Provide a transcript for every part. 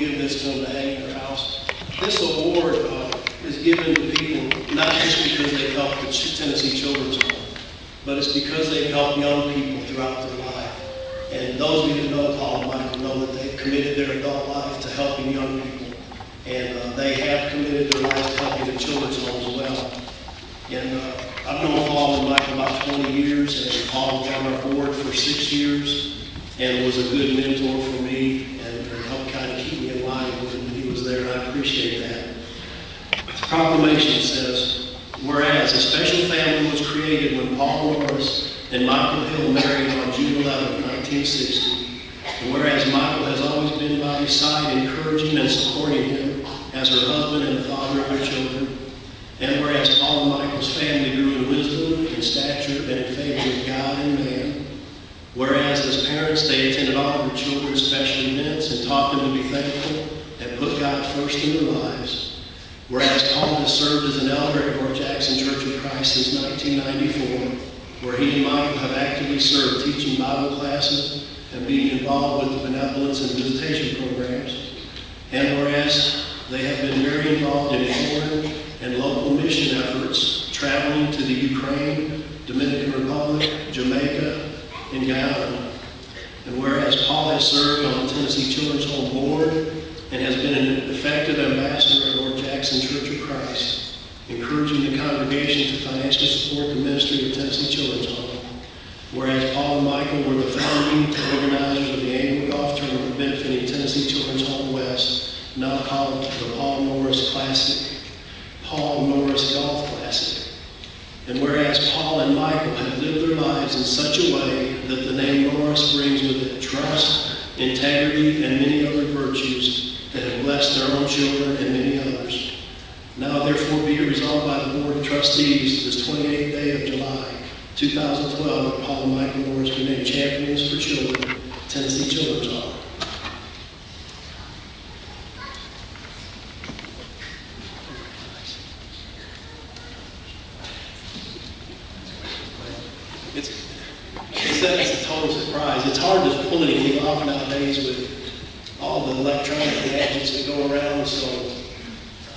give this to them to hang in their house. This award is given to people not just because they helped the Tennessee Children's Home, but it's because they've helped young people throughout their life. And those of you who know Paul and Michael know that they've committed their adult life to helping young people. And they have committed their lives to helping the children's home as well. And I've known Paul and Michael about 20 years, and Paul was on our board for 6 years and was a good mentor for me and helped kind of keep me in line when he was there, and I appreciate that. The proclamation says, whereas a special family was created when Paul Norris and Michael Hill married on June 11, 1960, and whereas Michael has always been by his side, encouraging and supporting him as her husband and the father of their children, and whereas Paul and Michael's family grew in wisdom and stature and in favor of God and man, whereas as parents they attended all of their children's special events and taught them to be thankful and put God first in their lives, whereas Paul has served as an elder at North Jackson Church of Christ since 1994, where he and Michael have actively served teaching Bible classes and being involved with the benevolence and visitation programs, and whereas they have been very involved in foreign and local mission efforts, traveling to the Ukraine, Dominican Republic, Jamaica, and Guyana. And whereas Paul has served on the Tennessee Children's Home Board and has been an effective ambassador at North Jackson Church of Christ, encouraging the congregation to financially support the ministry of Tennessee Children's Home. Whereas Paul and Michael were the founding organizers of the annual golf tournament benefiting Tennessee Children's Home West, now called the Paul Norris Golf Classic. And whereas Paul and Michael have lived their lives in such a way that the name Norris brings with it trust, integrity, and many other virtues that have blessed their own children and many others. Now therefore be it resolved by the Board of Trustees this 28th day of July, 2012, that Paul and Michael Norris be named champions for children, Tennessee Children's Home. It's a total surprise. It's hard to pull anything off nowadays with all the electronic gadgets that go around, so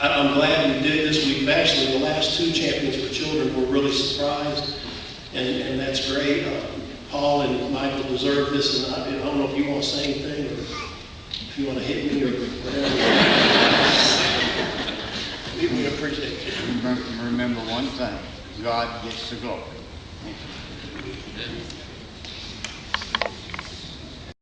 I'm glad we did this. We've actually, the last 2 champions for children were really surprised, and that's great. Paul and Michael deserve this, and I don't know if you want to say anything, or if you want to hit me, or whatever. We appreciate it. Remember one thing, God gets the glory.